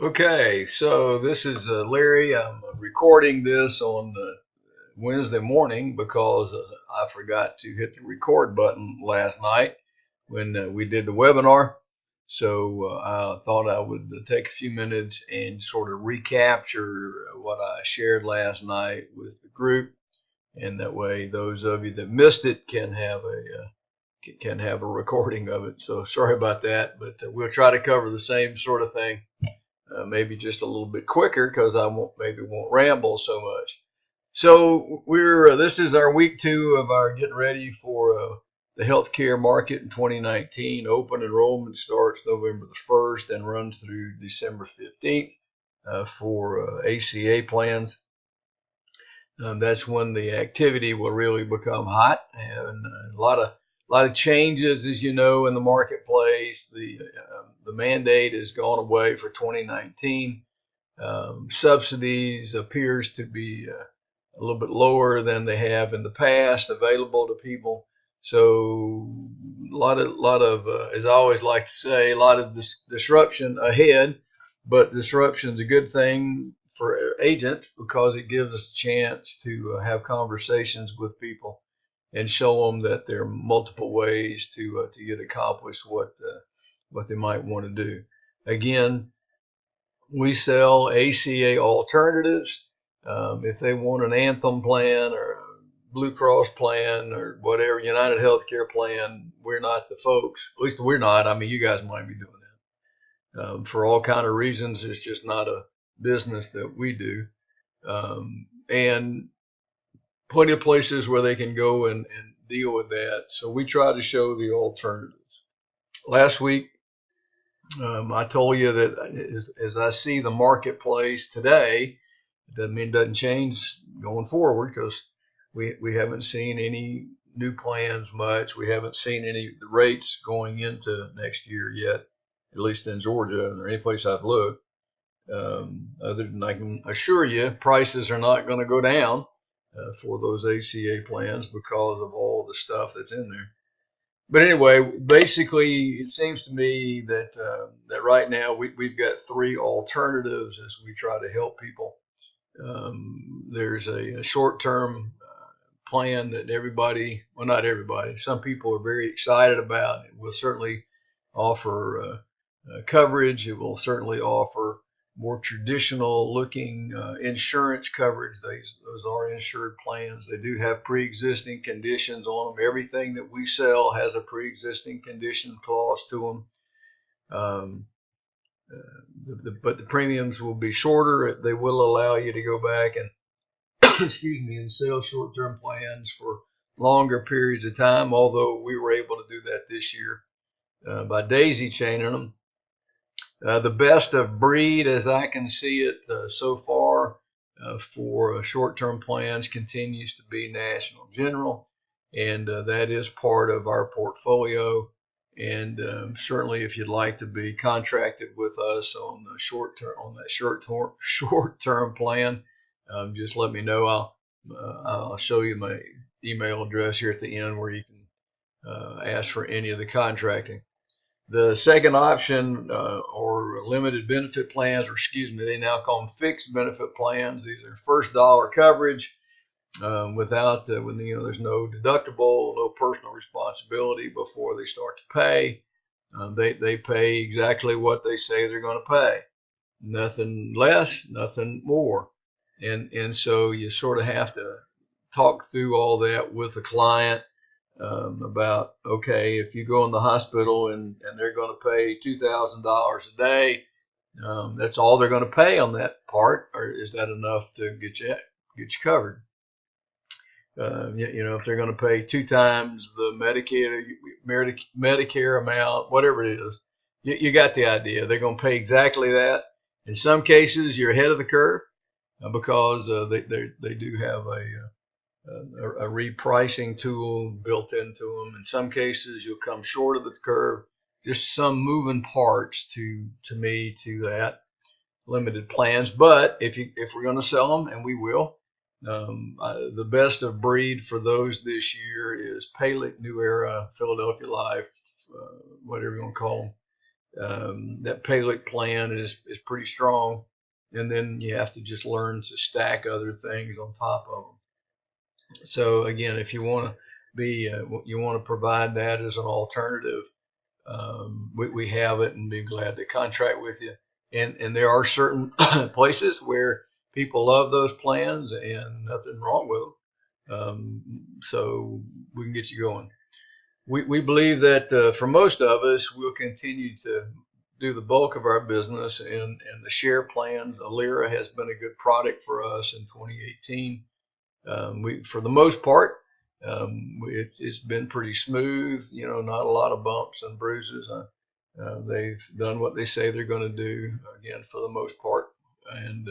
Okay, so this is Larry. I'm recording this on Wednesday morning because I forgot to hit the record button last night when we did the webinar. So I thought I would take a few minutes and sort of recapture what I shared last night with the group, and that way those of you that missed it can have a recording of it. So sorry about that, but we'll try to cover the same sort of thing, maybe just a little bit quicker because I won't ramble so much. So we're this is our week 2 of our getting ready for the healthcare market in 2019. Open enrollment starts November the 1st and runs through December 15th for ACA plans. That's when the activity will really become hot, and a lot of changes, as you know, in the marketplace. The mandate has gone away for 2019. Subsidies appears to be a little bit lower than they have in the past available to people. So a lot of as I always like to say, a lot of disruption ahead, but disruption is a good thing for agents because it gives us a chance to have conversations with people and show them that there are multiple ways to get accomplished what they might want to do. Again, we sell ACA alternatives. If they want an Anthem plan or a Blue Cross plan or whatever, United Healthcare plan, we're not the folks. At least we're not. I mean, you guys might be doing that. For all kind of reasons, it's just not a business that we do. And plenty of places where they can go and deal with that. So we try to show the alternatives. Last week, I told you that as I see the marketplace today, it doesn't mean it doesn't change going forward because we haven't seen any new plans much. We haven't seen any the rates going into next year yet, at least in Georgia or any place I've looked. Other than I can assure you, prices are not going to go down for those ACA plans because of all the stuff that's in there. But anyway, basically, it seems to me that right now we've got three alternatives as we try to help people. There's a short-term plan that everybody, well, not everybody, some people are very excited about. It will certainly offer coverage. It will certainly offer more traditional looking insurance coverage. Those are insured plans. They do have pre-existing conditions on them. Everything that we sell has a pre-existing condition clause to them. But the premiums will be shorter. They will allow you to go back and excuse me, and sell short-term plans for longer periods of time. Although we were able to do that this year by daisy chaining them. The best of breed, as I can see it so far, for short-term plans continues to be National General, and that is part of our portfolio. And certainly, if you'd like to be contracted with us on the short-term plan, just let me know. I'll show you my email address here at the end where you can ask for any of the contracting. The second option, or limited benefit plans, or excuse me, they now call them fixed benefit plans. These are first dollar coverage without, there's no deductible, no personal responsibility before they start to pay. They pay exactly what they say they're going to pay, nothing less, nothing more. And so you sort of have to talk through all that with the client about, okay, if you go in the hospital and they're going to pay $2,000 a day, that's all they're going to pay on that part, or is that enough to get you covered? If they're going to pay two times the Medicare amount, whatever it is, you got the idea. They're going to pay exactly that. In some cases, you're ahead of the curve because they do have a repricing tool built into them. In some cases, you'll come short of the curve. Just some moving parts to that limited plans. But if we're going to sell them, and we will, the best of breed for those this year is PALIC, New Era, Philadelphia Life, whatever you want to call them. That PALIC plan is pretty strong, and then you have to just learn to stack other things on top of them. So again, if you want to you want to provide that as an alternative, we have it, and be glad to contract with you. And there are certain places where people love those plans and nothing wrong with them. So we can get you going. We believe that for most of us, we'll continue to do the bulk of our business in the share plans. Alera has been a good product for us in 2018. For the most part, it's been pretty smooth, not a lot of bumps and bruises. They've done what they say they're going to do, again, for the most part, and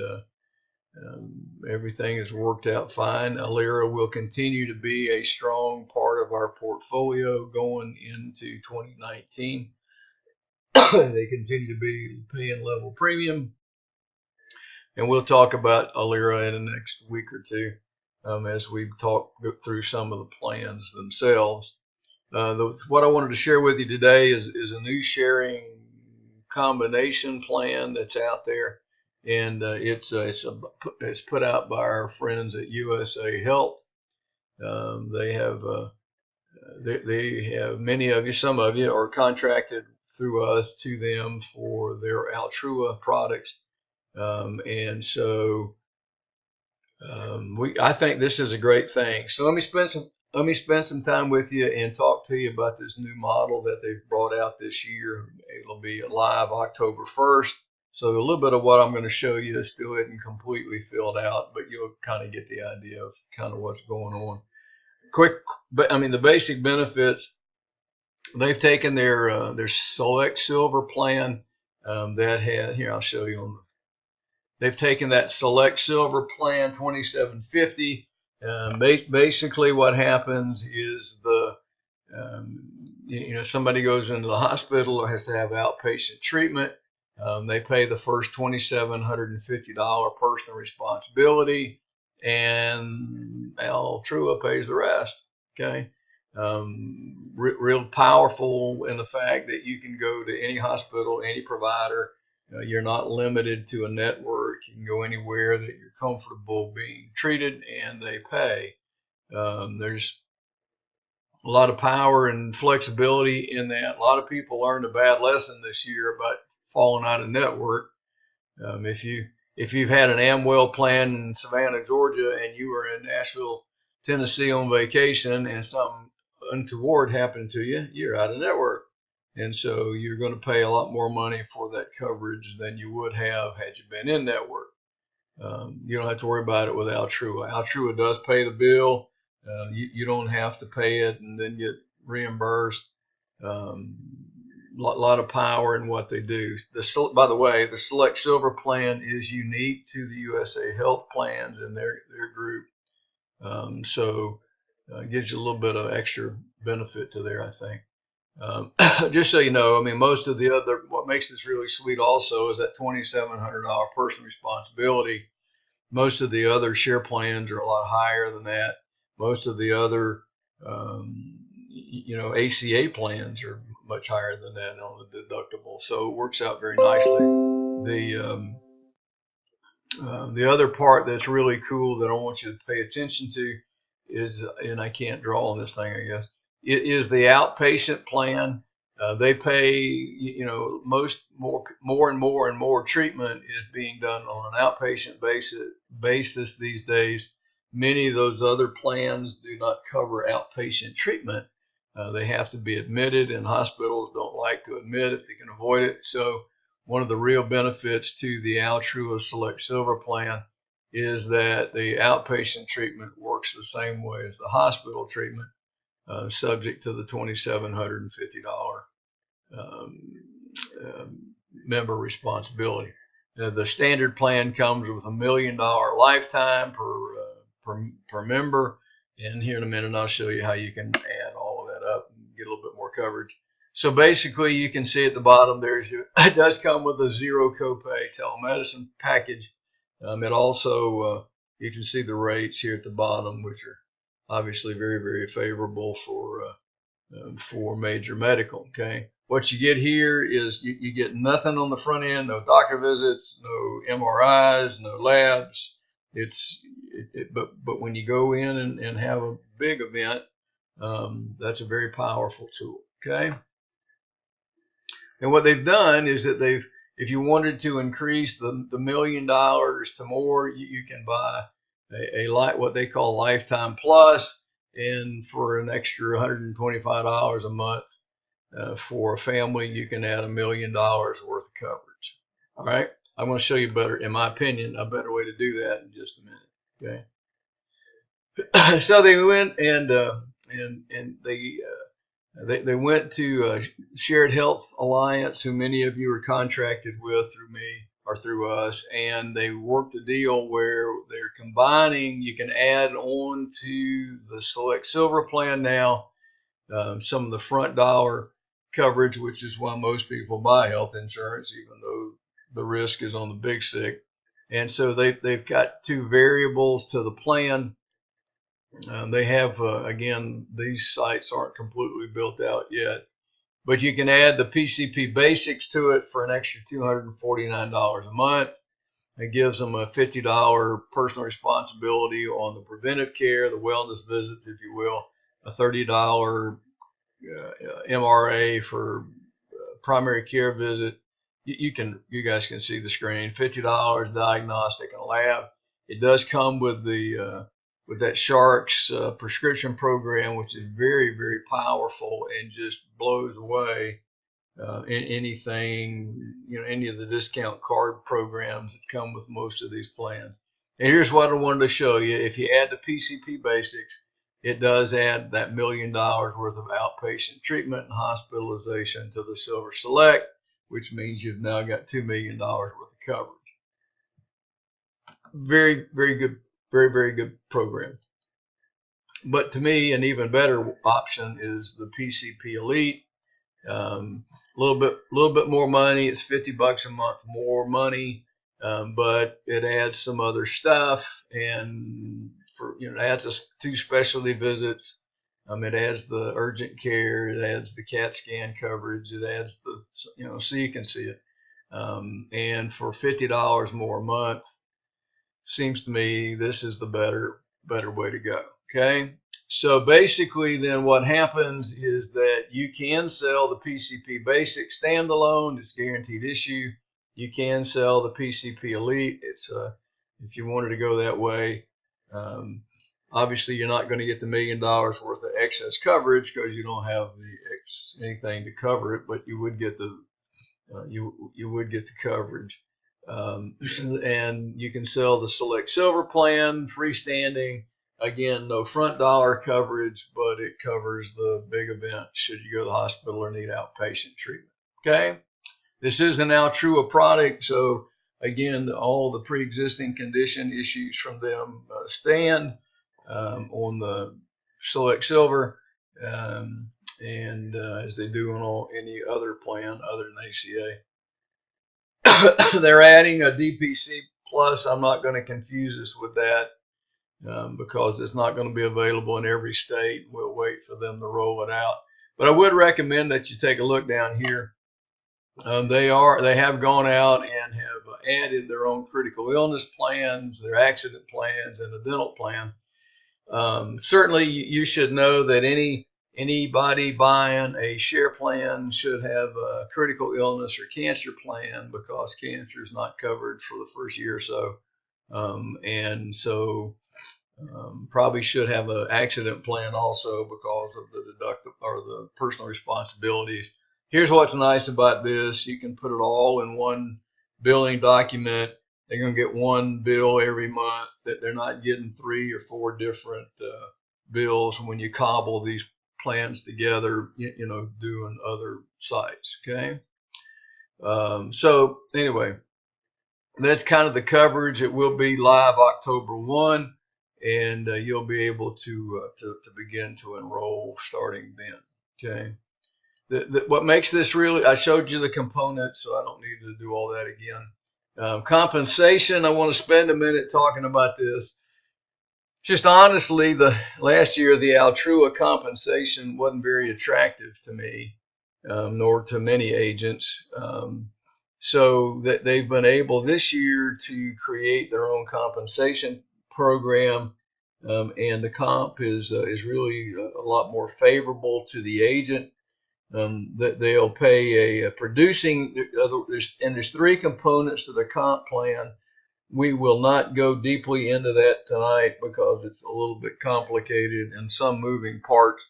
everything has worked out fine. Alera will continue to be a strong part of our portfolio going into 2019. They continue to be paying level premium, and we'll talk about Alera in the next week or two as we go through some of the plans themselves. What I wanted to share with you today is a new sharing combination plan that's out there, and it's put out by our friends at USA Health. They have many of you, some of you are contracted through us to them for their Altrua products, and so I think this is a great thing. So let me spend some time with you and talk to you about this new model that they've brought out this year. It'll be live October 1st. So a little bit of what I'm going to show you still isn't completely filled out, but you'll kind of get the idea of kind of what's going on. The basic benefits, they've taken their Select Silver plan that had, here, I'll show you on the, they've taken that Select Silver plan 2750. Basically what happens is somebody goes into the hospital or has to have outpatient treatment. They pay the first $2,750 personal responsibility, and Altrua pays the rest. Okay. Real powerful in the fact that you can go to any hospital, any provider. You're not limited to a network. You can go anywhere that you're comfortable being treated, and they pay. There's a lot of power and flexibility in that. A lot of people learned a bad lesson this year about falling out of network. If you've had an Amwell plan in Savannah, Georgia, and you were in Nashville, Tennessee on vacation, and something untoward happened to you, you're out of network. And so you're going to pay a lot more money for that coverage than you would have had you been in network. You don't have to worry about it with Altrua. Altrua does pay the bill. You don't have to pay it and then get reimbursed. Lot of power in what they do. By the way, the Select Silver plan is unique to the USA Health plans in their group. So it gives you a little bit of extra benefit to there, I think. Just so you know, most of the other, what makes this really sweet also is that $2,700 personal responsibility. Most of the other share plans are a lot higher than that. Most of the other, ACA plans are much higher than that on the deductible. So it works out very nicely. The other part that's really cool that I want you to pay attention to is, and I can't draw on this thing, I guess, it is the outpatient plan. They pay, more and more treatment is being done on an outpatient basis these days. Many of those other plans do not cover outpatient treatment. They have to be admitted, and hospitals don't like to admit if they can avoid it. So one of the real benefits to the Altrua Select Silver plan is that the outpatient treatment works the same way as the hospital treatment, subject to the $2,750 member responsibility. The standard plan comes with $1 million lifetime per member, and here in a minute I'll show you how you can add all of that up and get a little bit more coverage. So basically, you can see at the bottom it does come with a zero copay telemedicine package. It also, you can see the rates here at the bottom, which are obviously very, very favorable for major medical. Okay. what you get here is you get nothing on the front end, no doctor visits, no MRIs, no labs. But when you go in and have a big event, that's a very powerful tool. Okay. And what they've done is that if you wanted to increase the $1 million to more, you can buy what they call Lifetime Plus, and for an extra $125 a month for a family, you can add $1 million worth of coverage. All right, I'm going to show you better, in my opinion, a better way to do that in just a minute. Okay. So they went and they went to Shared Health Alliance, who many of you are contracted with through me or through us, and they worked a deal where they're combining. You can add on to the Select Silver plan now some of the front dollar coverage, which is why most people buy health insurance, even though the risk is on the big sick. And so they've got two variables to the plan. They have, again, these sites aren't completely built out yet, but you can add the PCP Basics to it for an extra $249 a month. It gives them a $50 personal responsibility on the preventive care, the wellness visits, if you will, a $30 MRA for primary care visit. You guys can see the screen. $50 diagnostic and lab. It does come with the with that Sharks prescription program, which is very, very powerful and just blows away anything, any of the discount card programs that come with most of these plans. And here's what I wanted to show you. If you add the PCP Basics, it does add that $1 million worth of outpatient treatment and hospitalization to the Silver Select, which means you've now got $2 million worth of coverage. Very, very good. Very, very good program. But to me, an even better option is the PCP Elite. A little bit more money. It's $50 a month more money, but it adds some other stuff, and it adds us 2 specialty visits. It adds the urgent care. It adds the CAT scan coverage. It adds the so you can see it. And for $50 more a month, seems to me this is the better way to go. Okay, so basically then what happens is that you can sell the PCP Basic standalone. It's guaranteed issue. You can sell the PCP Elite. It's if you wanted to go that way. Obviously you're not going to get the $1 million worth of excess coverage because you don't have anything to cover it, but you would get the you would get the coverage. And you can sell the Select Silver plan, freestanding. Again, no front dollar coverage, but it covers the big event should you go to the hospital or need outpatient treatment. Okay, this is an Altrua product, so again, all the pre-existing condition issues from them stand on the Select Silver, and as they do on any other plan other than ACA. They're adding a DPC Plus. I'm not going to confuse us with that because it's not going to be available in every state. We'll wait for them to roll it out. But I would recommend that you take a look down here. They have gone out and have added their own critical illness plans, their accident plans, and a dental plan. Certainly, you should know that anybody buying a share plan should have a critical illness or cancer plan because cancer is not covered for the first year or so. And so probably should have an accident plan also because of the deductible or the personal responsibilities. Here's what's nice about this. You can put it all in one billing document. They're going to get one bill every month. That they're not getting 3 or 4 different bills when you cobble these plans together, doing other sites. Okay. So anyway, that's kind of the coverage. It will be live October 1, and you'll be able to begin to enroll starting then. Okay. What makes this really, I showed you the components, so I don't need to do all that again. Compensation, I want to spend a minute talking about this. Just honestly, the last year, the Altrua compensation wasn't very attractive to me. nor to many agents. So that they've been able this year to create their own compensation program, and the comp is really a lot more favorable to the agent. That they'll pay a producing, and there's three components to the comp plan. We will not go deeply into that tonight because it's a little bit complicated and some moving parts.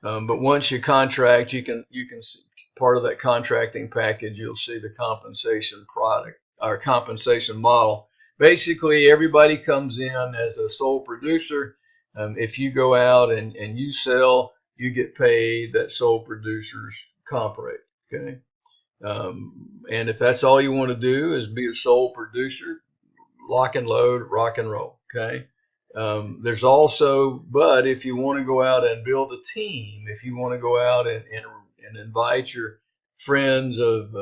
But once you contract, you can see part of that contracting package. You'll see the compensation product or compensation model. Basically, everybody comes in as a sole producer. If you go out and you sell, you get paid that sole producer's comp rate. Okay. And if that's all you want to do is be a sole producer, lock and load, rock and roll. Okay. There's also, but if you want to go out and build a team, if you want to go out and invite your friends of,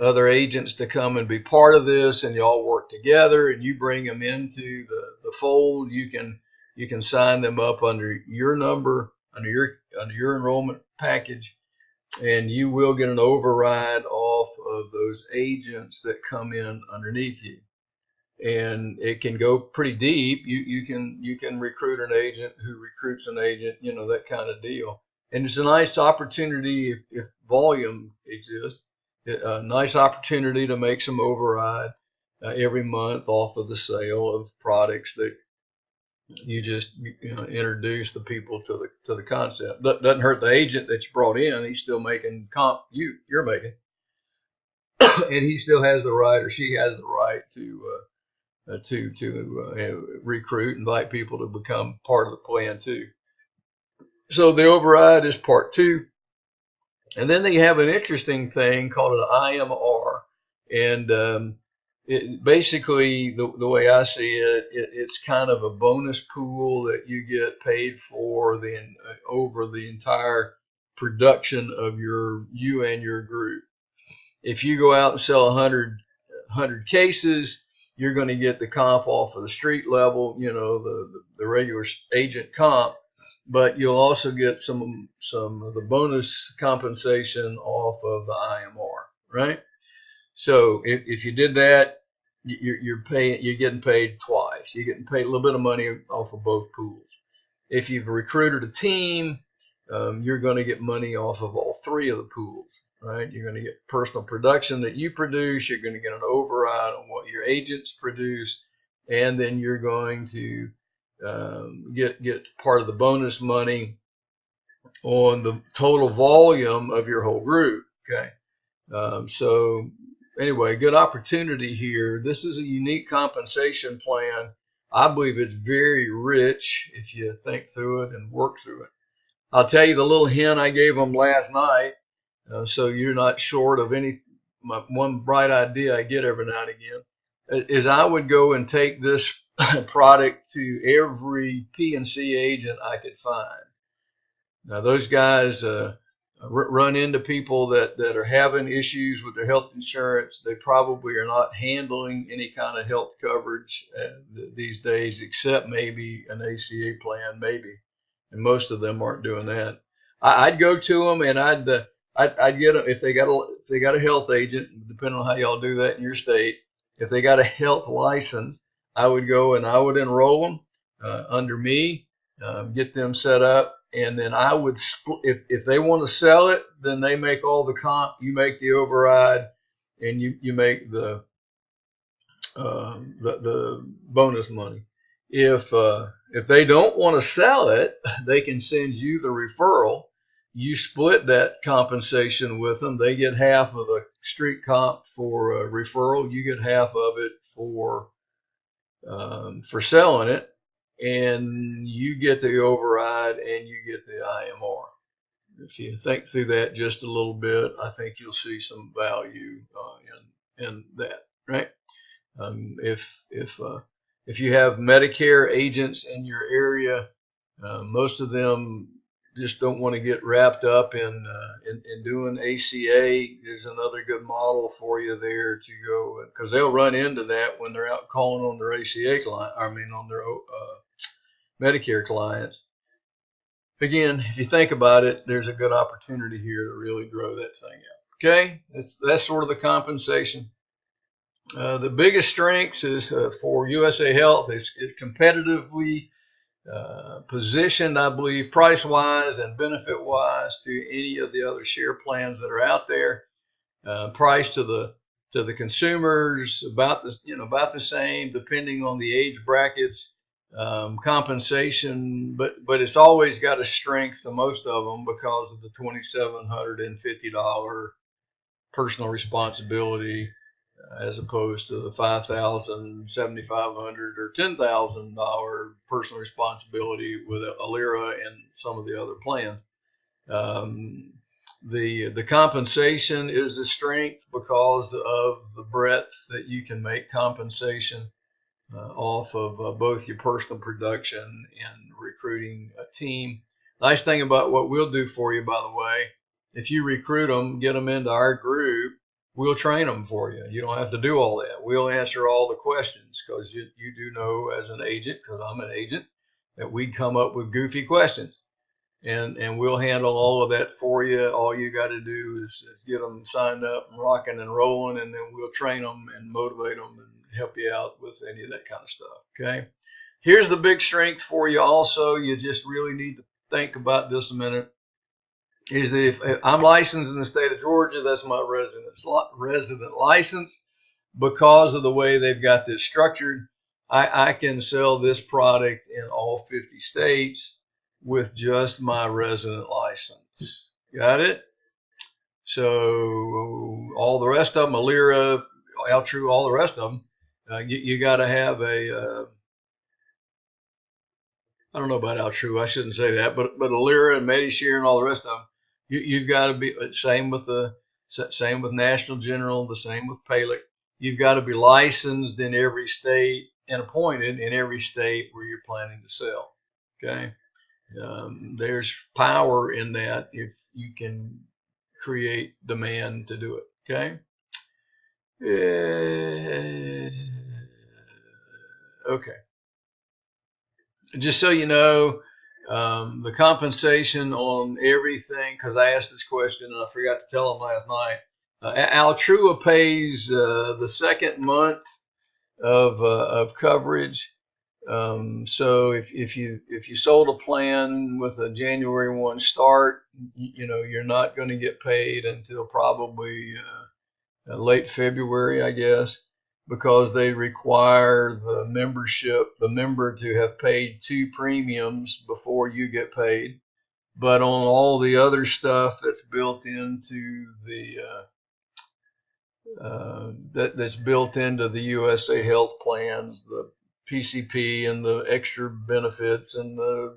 other agents to come and be part of this, and you all work together and you bring them into the fold, you can sign them up under your number, under your enrollment package, and you will get an override off of those agents that come in underneath you. And it can go pretty deep. You can recruit an agent who recruits an agent, that kind of deal. And it's a nice opportunity if volume exists, a nice opportunity to make some override every month off of the sale of products that you just introduce the people to the concept. Doesn't hurt the agent that you brought in. He's still making comp you're making, and he still has the right, or she has the right to recruit, invite people to become part of the plan too. So the override is part two. And then they have an interesting thing called an IMR. And basically, the way I see it, it's kind of a bonus pool that you get paid for over the entire production of you and your group. If you go out and sell 100 cases, you're going to get the comp off of the street level, the regular agent comp, but you'll also get some of the bonus compensation off of the IMR, right? So if you did that, you're getting paid twice. You're getting paid a little bit of money off of both pools. If you've recruited a team, you're going to get money off of all three of the pools. Right? You're going to get personal production that you produce. You're going to get an override on what your agents produce, and then you're going to get part of the bonus money on the total volume of your whole group. Okay. So anyway, good opportunity here. This is a unique compensation plan. I believe it's very rich if you think through it and work through it. I'll tell you the little hint I gave them last night. So you're not short of one bright idea I get every now and again is I would go and take this product to every P&C agent I could find. Now those guys run into people that are having issues with their health insurance. They probably are not handling any kind of health coverage these days, except maybe an ACA plan, maybe. And most of them aren't doing that. I'd go to them and I'd get them if they got a health agent, depending on how y'all do that in your state. If they got a health license, I would go and I would enroll them under me, get them set up, and then I would split. If they want to sell it, then they make all the comp, you make the override, and you make the bonus money. If they don't want to sell it, they can send you the referral. You split that compensation with them. They get half of the street comp for referral. You get half of it for selling it, and you get the override and you get the IMR. If you think through that just a little bit, I think you'll see some value in that, right? If you have Medicare agents in your area, most of them just don't want to get wrapped up in doing ACA. There's another good model for you there to go, because they'll run into that when they're out calling on their ACA client. On their Medicare clients. again, if you think about it, there's a good opportunity here to really grow that thing out. Okay, that's sort of the compensation. The biggest strengths is for USA Health is competitively positioned, I believe, price-wise and benefit-wise to any of the other share plans that are out there. Price to the consumers about the same, depending on the age brackets. Compensation, but it's always got a strength to most of them because of the $2,750 personal responsibility as opposed to the $5,000, $7,500, or $10,000 personal responsibility with Alera and some of the other plans. The compensation is a strength because of the breadth that you can make compensation off of both your personal production and recruiting a team. Nice thing about what we'll do for you, by the way, if you recruit them, get them into our group, we'll train them for you. You don't have to do all that. We'll answer all the questions because you do know as an agent, because I'm an agent, that we come up with goofy questions. And we'll handle all of that for you. All you got to do is get them signed up and rocking and rolling, and then we'll train them and motivate them and help you out with any of that kind of stuff. Okay. Here's the big strength for you also. You just really need to think about this a minute. Is that if I'm licensed in the state of Georgia, that's my resident license. Because of the way they've got this structured, I can sell this product in all 50 states with just my resident license. Got it? So all the rest of them, Alera, Altru, all the rest of them, you got to have a, I don't know about Altru, I shouldn't say that, but Alera and Medi-Share and all the rest of them, you've got to be, same with National General, the same with PALIC. You've got to be licensed in every state and appointed in every state where you're planning to sell. Okay. There's power in that if you can create demand to do it. Okay. Okay. Just so you know, the compensation on everything, because I asked this question and I forgot to tell them last night. Altrua pays the second month of coverage. So if you sold a plan with a January 1 start, you're not going to get paid until probably late February, I guess, because they require the member to have paid 2 premiums before you get paid. But on all the other stuff that's built into the that's built into the USA Health plans, the PCP and the extra benefits and the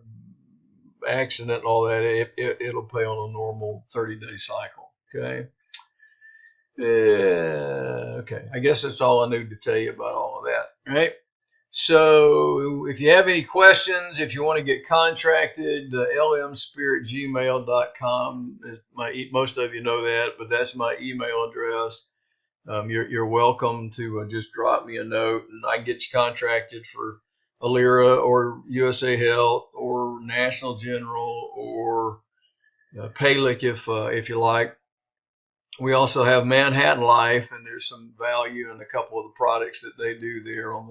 accident and all that, it'll pay on a normal 30-day cycle. Okay. Okay. I guess that's all I need to tell you about all of that. Right. So if you have any questions, if you want to get contracted, lmspirit@gmail.com is most of you know that, but that's my email address. You're welcome to just drop me a note and I can get you contracted for Alera or USA Health or National General or PALIC if you like. We also have Manhattan Life, and there's some value in a couple of the products that they do there on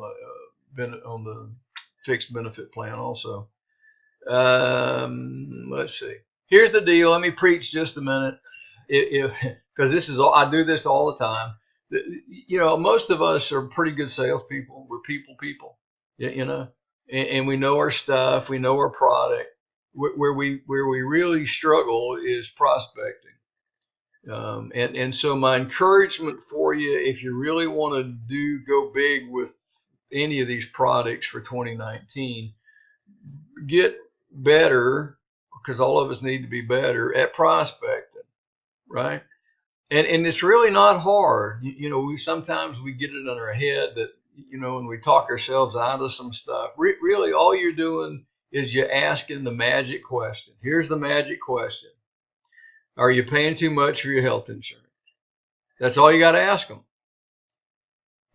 the fixed benefit plan also. Let's see. Here's the deal. Let me preach just a minute, because I do this all the time. Most of us are pretty good salespeople. We're people, and we know our stuff. We know our product. Where we really struggle is prospecting. And so my encouragement for you, if you really want to go big with any of these products for 2019, get better, because all of us need to be better at prospecting, right? And it's really not hard. Sometimes we get it in our head that, when we talk ourselves out of some stuff, really all you're doing is you're asking the magic question. Here's the magic question. Are you paying too much for your health insurance? That's all you got to ask them.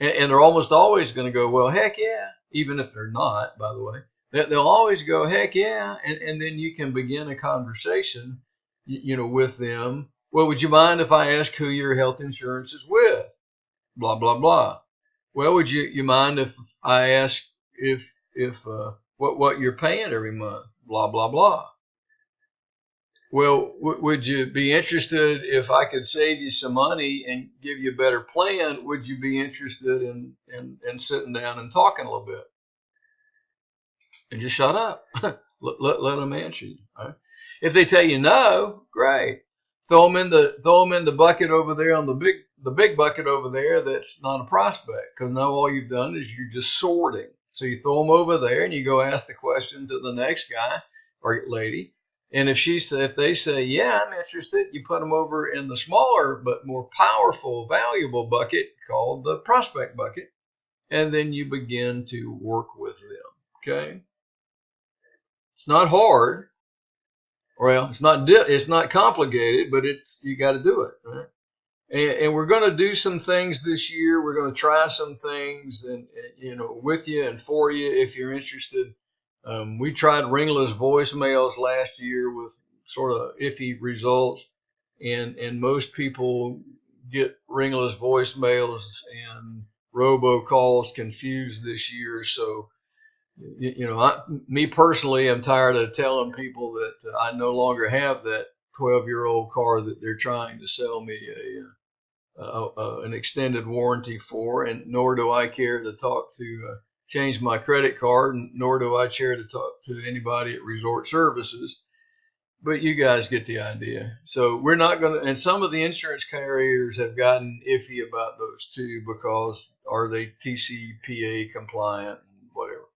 And they're almost always going to go, well, heck yeah, even if they're not, by the way. They'll always go, heck yeah. And then you can begin a conversation, with them. Well, would you mind if I ask who your health insurance is with? Blah, blah, blah. Well, would you mind if I ask if what you're paying every month? Blah, blah, blah. Well, would you be interested if I could save you some money and give you a better plan? Would you be interested in sitting down and talking a little bit? And just shut up. let them answer you. Right? If they tell you no, great. Throw them in the bucket over there on the big bucket over there. That's not a prospect, because now all you've done is you're just sorting. So you throw them over there and you go ask the question to the next guy or lady. And if they say, yeah, I'm interested, you put them over in the smaller but more powerful, valuable bucket called the prospect bucket. And then you begin to work with them. Okay. It's not hard. Well, it's not complicated, but you got to do it. Right? And we're going to do some things this year. We're going to try some things, and with you and for you if you're interested. We tried ringless voicemails last year with sort of iffy results, and most people get ringless voicemails and robocalls confused this year. So, me personally, I'm tired of telling people that I no longer have that 12-year-old car that they're trying to sell me an extended warranty for, and nor do I care to talk to change my credit card, and nor do I care to talk to anybody at Resort Services. But you guys get the idea. So we're not going to, and some of the insurance carriers have gotten iffy about those too, because are they TCPA compliant and whatever.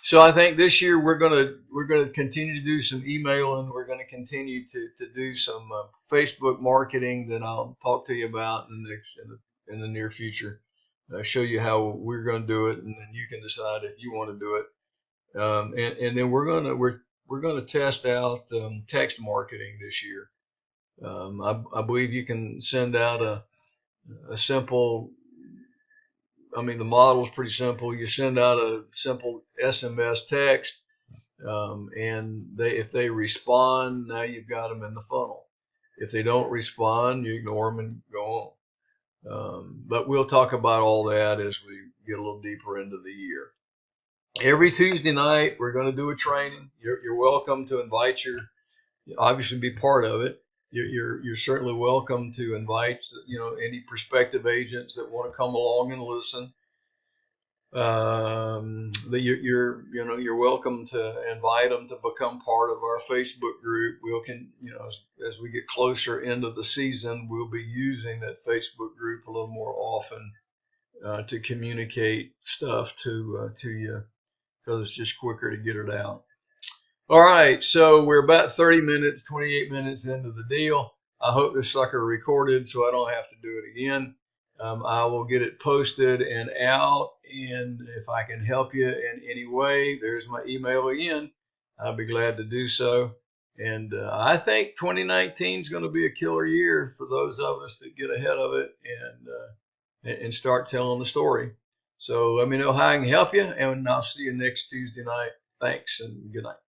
So I think this year we're gonna continue to do some emailing. We're going to continue to do some Facebook marketing that I'll talk to you about in the near future. Show you how we're going to do it, and then you can decide if you want to do it. And then we're gonna test out text marketing this year. I believe you can send out a simple. I mean, the model is pretty simple. You send out a simple SMS text, and if they respond, now you've got them in the funnel. If they don't respond, you ignore them and go on. But we'll talk about all that as we get a little deeper into the year. Every Tuesday night, we're going to do a training. You're welcome to obviously be part of it. You're certainly welcome to invite any prospective agents that want to come along and listen. You're welcome to invite them to become part of our Facebook group. As we get closer into the season, we'll be using that Facebook group a little more often to communicate stuff to you, because it's just quicker to get it out. All right, so we're about 28 minutes into the deal. I hope this sucker recorded so I don't have to do it again. I will get it posted and out, and if I can help you in any way, there's my email again. I'll be glad to do so. And I think 2019 is going to be a killer year for those of us that get ahead of it and start telling the story. So let me know how I can help you, and I'll see you next Tuesday night. Thanks, and good night.